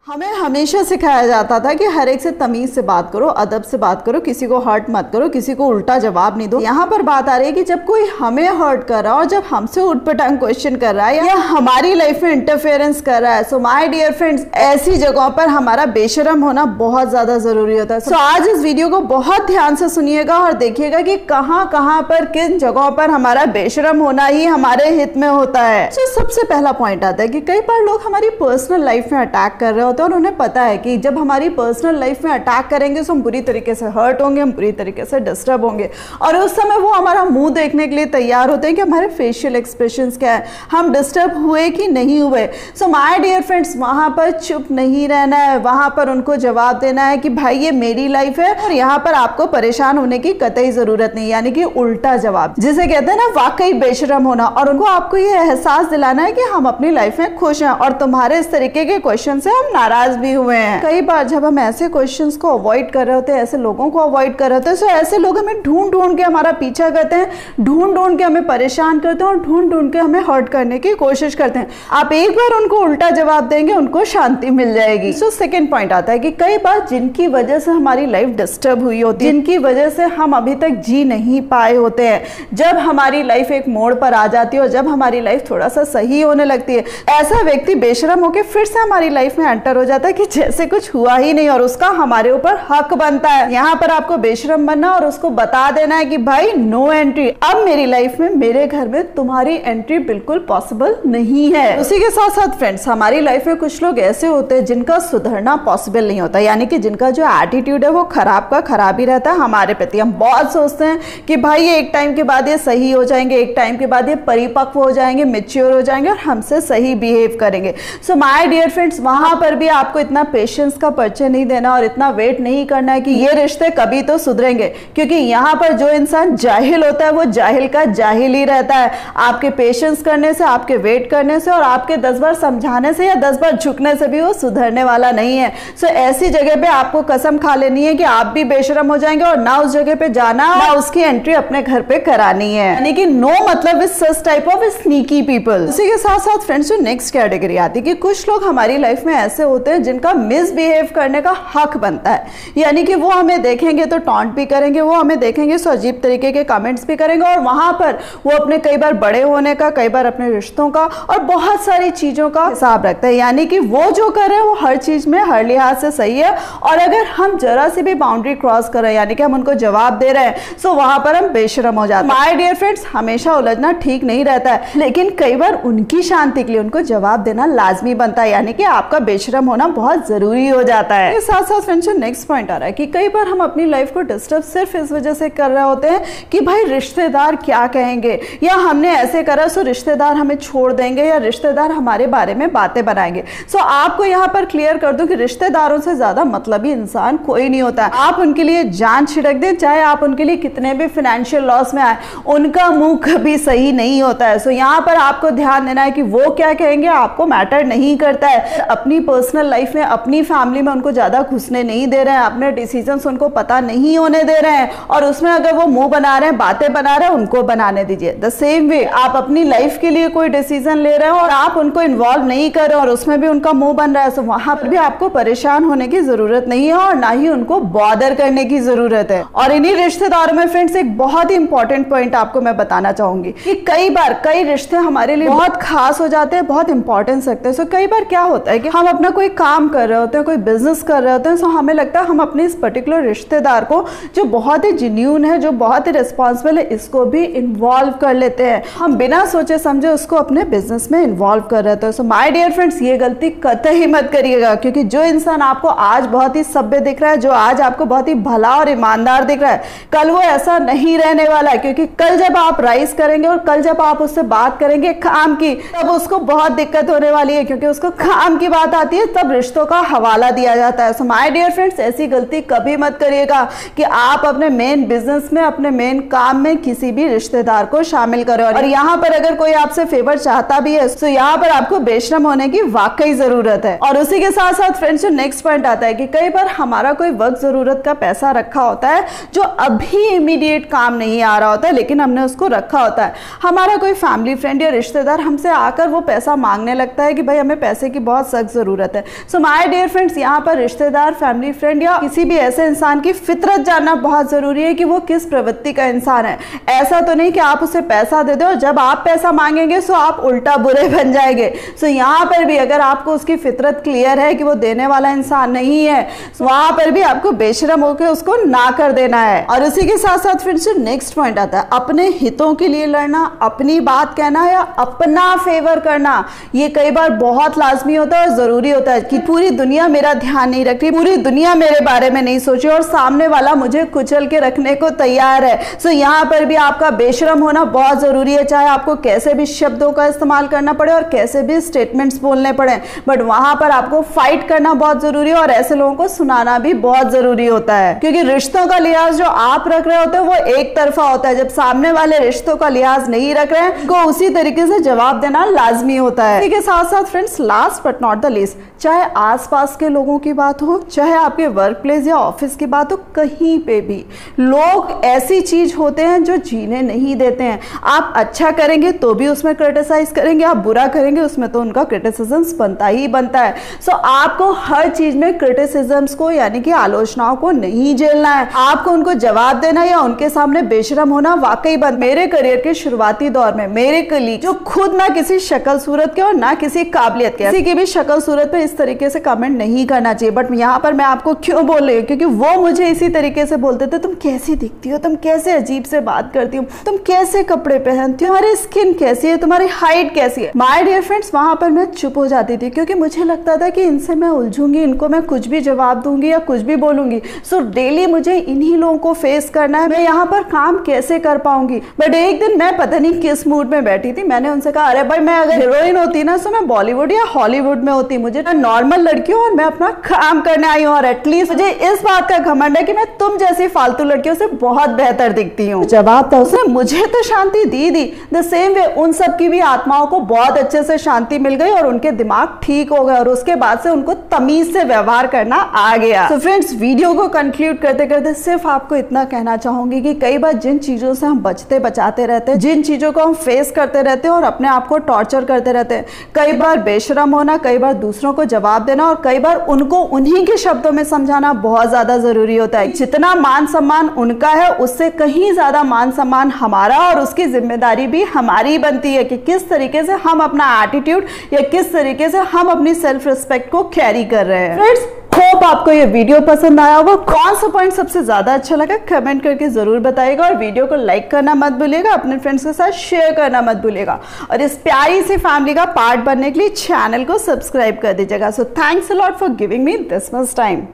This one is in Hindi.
हमें हमेशा सिखाया जाता था कि हर एक से तमीज से बात करो, अदब से बात करो, किसी को हर्ट मत करो, किसी को उल्टा जवाब नहीं दो। यहाँ पर बात आ रही है कि जब कोई हमें हर्ट कर रहा है और जब हमसे उटपटांग क्वेश्चन कर रहा है या हमारी लाइफ में इंटरफेरेंस कर रहा है, सो माय डियर फ्रेंड्स, ऐसी जगहों पर हमारा बेशरम होना बहुत ज्यादा जरूरी होता है। सो आज इस वीडियो को बहुत ध्यान से सुनिएगा और देखिएगा कि कहाँ पर किन जगहों पर हमारा बेशरम होना ही हमारे हित में होता है। तो सबसे पहला पॉइंट आता है कि कई बार लोग हमारी पर्सनल लाइफ में अटैक कर रहे होते हैं और उन्हें पता है कि जब हमारी पर्सनल लाइफ में अटैक करेंगे तो हम बुरी तरीके से हर्ट होंगे, हम बुरी तरीके से डिस्टर्ब होंगे और उस समय वो हमारा मुंह देखने के लिए तैयार होते हैं कि हमारे फेशियल एक्सप्रेशंस क्या है, हम डिस्टर्ब हुए कि नहीं हुए। सो माय डियर फ्रेंड्स, वहां पर चुप नहीं रहना है, वहां पर उनको जवाब देना है कि भाई ये मेरी लाइफ है और यहाँ पर आपको परेशान होने की कतई जरूरत नहीं, यानी कि उल्टा जवाब जिसे कहते हैं ना वाकई बेशरम होना। और उनको आपको ये एहसास दिलाना है कि हम अपनी लाइफ में खुश हैं और तुम्हारे इस तरीके के क्वेश्चन से हम नाराज भी हुए हैं। कई बार जब हम ऐसे क्वेश्चंस को अवॉइड कर रहे होते हैं, ऐसे लोगों को अवॉइड कर रहे होते हैं, तो ऐसे लोग हमें ढूंढ के हमारा पीछा करते हैं, ढूंढ के हमें परेशान करते हैं और ढूंढ के हमें हर्ट करने की कोशिश करते हैं। आप एक बार उनको उल्टा जवाब देंगे, उनको शांति मिल जाएगी। सो सेकंड पॉइंट आता है कि कई बार जिनकी वजह से हमारी लाइफ डिस्टर्ब हुई होती है, जिनकी वजह से हम अभी तक जी नहीं पाए होते हैं, जब हमारी लाइफ एक मोड़ पर आ जाती है और जब हमारी लाइफ थोड़ा सा सही होने लगती है, ऐसा व्यक्ति बेशरम होकर फिर से हमारी लाइफ में एंटर हो जाता है कि जैसे कुछ हुआ ही नहीं और उसका हमारे ऊपर हक बनता है। यहाँ पर आपको बेशरम बनना और उसको बता देना है कि भाई नो एंट्री, अब मेरी लाइफ में, मेरे घर में तुम्हारी एंट्री बिल्कुल पॉसिबल नहीं है। उसी के साथ साथ फ्रेंड्स, हमारी लाइफ में कुछ लोग ऐसे होते हैं जिनका सुधरना पॉसिबल नहीं होता, यानी कि जिनका जो एटीट्यूड है वो खराब का खराब ही रहता है हमारे प्रति। हम बहुत सोचते हैं कि भाई ये एक टाइम के बाद ये सही हो जाएंगे, एक टाइम के बाद ये परिपक्व हो जाएंगे, मैच्योर हो जाएंगे और हमसे सही बिहेव करेंगे। सो माय डियर फ्रेंड्स, वहां पर भी आपको इतना पेशेंस का परिचय नहीं देना और इतना वेट नहीं करना है कि ये रिश्ते कभी तो सुधरेंगे, क्योंकि यहाँ पर जो इंसान जाहिल होता है वो जाहिल का जाहिल ही रहता है। आपके पेशेंस करने से, आपके वेट करने से और आपके 10 बार समझाने से या 10 बार झुकने से भी वो सुधरने वाला नहीं है। सो ऐसी जगह पे आपको कसम खा लेनी है कि आप भी बेशरम हो जाएंगे और ना उस जगह पे जाना, ना उसकी एंट्री अपने घर पे करानी है। यानी कि नो मतलब is such type of sneaky people. इसी के साथ साथ फ्रेंड्स, जो नेक्स्ट कैटेगरी आती है कि कुछ लोग हमारी लाइफ में ऐसे होते हैं जिनका मिसबिहेव करने का हक बनता है, यानी कि वो हमें देखेंगे तो टॉन्ट भी करेंगे, वो हमें देखेंगे तो अजीब तरीके के कमेंट्स भी करेंगे और वहां पर वो अपने कई बार बड़े होने का, कई बार अपने रिश्तों का और बहुत सारी चीजों का हिसाब रखते हैं। यानी कि वो जो कर रहे हैं वो हर चीज में, हर लिहाज से सही है और अगर हम जरा सी भी बाउंड्री क्रॉस कर रहे हैं, यानी कि हम उनको जवाब दे रहे हैं, सो वहां पर हम बेशरम हो जाते हैं। माय डियर फ्रेंड्स, हमेशा उलझना ठीक नहीं रहता है, लेकिन कई बार उनकी शांति के लिए उनको जवाब देना लाजमी बनता है, यानी कि आपका बेशरम होना बहुत जरूरी हो जाता है। साथ साथ फ्रेंड्स, नेक्स्ट पॉइंट आ रहा है कि कई बार हम अपनी लाइफ को डिस्टर्ब सिर्फ इस वजह से कर रहे होते हैं कि भाई रिश्तेदार क्या कहेंगे, या हमने ऐसे करा सो रिश्तेदार हमें छोड़ देंगे, या रिश्तेदार हमारे बारे में बातें बनाएंगे। सो आपको यहाँ पर क्लियर कर दूं कि रिश्तेदारों से ज्यादा मतलबी इंसान कोई नहीं होता। आप उनके लिए जान छिड़क दें, चाहे आप उनके लिए कितने भी फाइनेंशियल लॉस में आए, उनका मुंह कभी सही नहीं होता है। सो यहाँ पर आपको ध्यान देना है कि वो क्या कहेंगे आपको मैटर नहीं करता है। अपनी पर्सनल लाइफ में, अपनी फैमिली में उनको ज्यादा घुसने नहीं दे रहे हैं, अपने डिसीजंस उनको पता नहीं होने दे रहे हैं और उसमें अगर वो मुंह बना रहे हैं, बातें बना रहे हैं, उनको बनाने दीजिए। द सेम वे आप अपनी लाइफ के लिए कोई डिसीजन ले रहे हैं और आप उनको इन्वॉल्व नहीं कर रहे और उसमें भी उनका मुंह बन रहा है, तो वहां पर भी आपको परेशान होने की जरूरत नहीं है और ना ही उनको बॉदर करने की जरूरत है। और इन्हीं रिश्तेदारों में फ्रेंड्स, एक बहुत ही इंपॉर्टेंट पॉइंट आपको मैं बताना चाहूंगी कि कई बार कई रिश्ते हमारे लिए बहुत खास हो जाते हैं, बहुत इंपॉर्टेंस रखते हैं। सो कई बार क्या होता है कि हम अपना कोई काम कर रहे होते हैं, कोई बिजनेस कर रहे होते हैं, सो हमें लगता है हम अपने इस पर्टिकुलर रिश्तेदार को, जो बहुत ही जेन्युइन है, जो बहुत ही रिस्पॉन्सिबल है, इसको भी इन्वॉल्व कर लेते हैं। हम बिना सोचे समझे उसको अपने बिजनेस में इन्वॉल्व कर रहे थे। सो माय डियर फ्रेंड्स, ये गलती कतई मत करिएगा, क्योंकि जो इंसान आपको आज बहुत ही सभ्य दिख रहा है, जो आज आपको बहुत ही भला और ईमानदार दिख रहा है, कल वो ऐसा नहीं रहने वाला है। क्योंकि कल जब आप राइज करेंगे और कल जब आप उससे बात करेंगे काम की, तब उसको बहुत दिक्कत होने वाली है, क्योंकि उसको काम की बात आती है, तब रिश्तों का हवाला दिया जाता है। सो माय डियर फ्रेंड्स, ऐसी गलती कभी मत करिएगा कि आप अपने मेन बिजनेस में, अपने मेन काम में किसी भी रिश्तेदार को शामिल करें। और यहाँ पर अगर कोई आपसे फेवर चाहता भी है, तो यहाँ पर आपको बेशरम होने की वाकई जरूरत है। और उसी के साथ साथ फ्रेंड्स, नेक्स्ट पॉइंट आता है कि कई बार हमारा कोई वक्त जरूरत का पैसा रखा होता है जो अभी इमीडिएट काम नहीं आ रहा होता है, लेकिन हमने उसको रखा होता है। हमारा कोई फैमिली फ्रेंड या रिश्तेदार हमसे आकर वो पैसा मांगने लगता है कि भाई हमें पैसे की बहुत सख्त जरूरत रहते हैं। सो माय डियर फ्रेंड्स, यहाँ पर रिश्तेदार, फैमिली फ्रेंड या किसी भी ऐसे इंसान की फितरत जानना बहुत जरूरी है कि वो किस प्रवृत्ति का इंसान है। ऐसा तो नहीं कि आप उसे पैसा दे दो और जब आप पैसा मांगेंगे सो आप उल्टा बुरे बन जाएंगे। सो यहाँ पर भी अगर आपको उसकी फितरत क्लियर है कि वो देने वाला इंसान नहीं है, वहां पर भी आपको बेशरम होकर उसको ना कर देना है। और उसी के साथ साथ फिर से नेक्स्ट पॉइंट आता है, अपने हितों के लिए लड़ना, अपनी बात कहना या अपना फेवर करना। ये कई बार बहुत लाजमी होता है और जरूरी होता है कि पूरी दुनिया मेरा ध्यान नहीं रख रही, पूरी दुनिया मेरे बारे में नहीं सोची और सामने वाला मुझे कुचल के रखने को तैयार है। सो यहाँ पर भी आपका बेशरम होना बहुत जरूरी है, चाहे आपको कैसे भी शब्दों का इस्तेमाल करना पड़े और कैसे भी स्टेटमेंट्स बोलने पड़े, बट वहां पर आपको फाइट करना बहुत जरूरी है और ऐसे लोगों को सुनाना भी बहुत जरूरी होता है। क्योंकि रिश्तों का लिहाज जो आप रख रहे होते हैं वो एक तरफा होता है, जब सामने वाले रिश्तों का लिहाज नहीं रख रहे हैं उनको उसी तरीके से जवाब देना लाजमी होता है। इसी के साथ साथ friends, last but not the least, चाहे आसपास के लोगों की बात हो, चाहे आपके वर्क प्लेस या ऑफिस की बात हो, कहीं पे भी लोग ऐसी चीज होते हैं जो जीने नहीं देते हैं। आप अच्छा करेंगे तो भी उसमें क्रिटिसाइज करेंगे, आप बुरा करेंगे उसमें तो उनका क्रिटिसिज्म बनता ही बनता है। सो आपको हर चीज में क्रिटिसिज्म्स को यानी कि आलोचनाओं को नहीं झेलना है, आपको उनको जवाब देना या उनके सामने बेशरम होना वाकई बंद। मेरे करियर के शुरुआती दौर में मेरे कलीग जो खुद ना किसी शक्ल सूरत के और ना किसी काबिलियत के, किसी की भी शक्ल सूरत पे इस तरीके से कमेंट नहीं करना चाहिए, बट यहाँ पर मैं आपको क्यों बोल रही हूँ, क्योंकि वो मुझे इसी तरीके से बोलते थे, तुम कैसी दिखती हो, तुम कैसे अजीब से बात करती हो, तुम कैसे कपड़े पहनती हो, तुम्हारी स्किन कैसी है, तुम्हारी हाइट कैसी है। माय डियर फ्रेंड्स, वहां पर मैं चुप हो जाती थी क्योंकि मुझे लगता था कि इनसे मैं उलझूंगी, इनको मैं कुछ भी जवाब दूंगी या कुछ भी बोलूंगी, सो डेली मुझे इन्हीं लोगों को फेस करना है, मैं यहाँ पर काम कैसे कर पाऊंगी। बट एक दिन मैं पता नहीं किस मूड में बैठी थी, मैंने उनसे कहा, अरे भाई मैं अगर हीरोइन होती ना तो मैं बॉलीवुड या हॉलीवुड में होती, मुझे नॉर्मल लड़की हूँ और मैं अपना काम करने आई हूँ और एटलीस्ट मुझे इस बात का घमंड है कि मैं तुम जैसी फालतू लड़कियों से बहुत बेहतर दिखती हूँ। जवाब था उसने मुझे तो शांति दी द सेम वे उन सब की भी आत्माओं को बहुत अच्छे से शांति मिल गई और उनके दिमाग ठीक हो गए और उसके बाद से उनको तमीज से व्यवहार करना आ गया। तो फ्रेंड्स, वीडियो को कंक्लूड करते करते सिर्फ आपको इतना कहना चाहूंगी कि कई बार जिन चीजों से हम बचते बचाते रहते हैं, जिन चीजों को हम फेस करते रहते हैं और अपने आप को टॉर्चर करते रहते हैं, कई बार बेशरम होना, कई बार दूसरों को जवाब देना और कई बार उनको उन्हीं के शब्दों में समझाना बहुत ज्यादा जरूरी होता है। जितना मान सम्मान उनका है उससे कहीं ज्यादा मान सम्मान हमारा और उसकी जिम्मेदारी भी हमारी बनती है कि किस तरीके से हम अपना एटीट्यूड या किस तरीके से हम अपनी सेल्फ रिस्पेक्ट को कैरी कर रहे हैं। फ्रेंड्स, होप आपको ये वीडियो पसंद आया होगा। कौन सा पॉइंट सबसे ज्यादा अच्छा लगा कमेंट करके जरूर बताइएगा और वीडियो को लाइक करना मत भूलिएगा, अपने फ्रेंड्स के साथ शेयर करना मत भूलिएगा और इस प्यारी सी फैमिली का पार्ट बनने के लिए चैनल को सब्सक्राइब कर दीजिएगा। So thanks a lot for giving me this much time.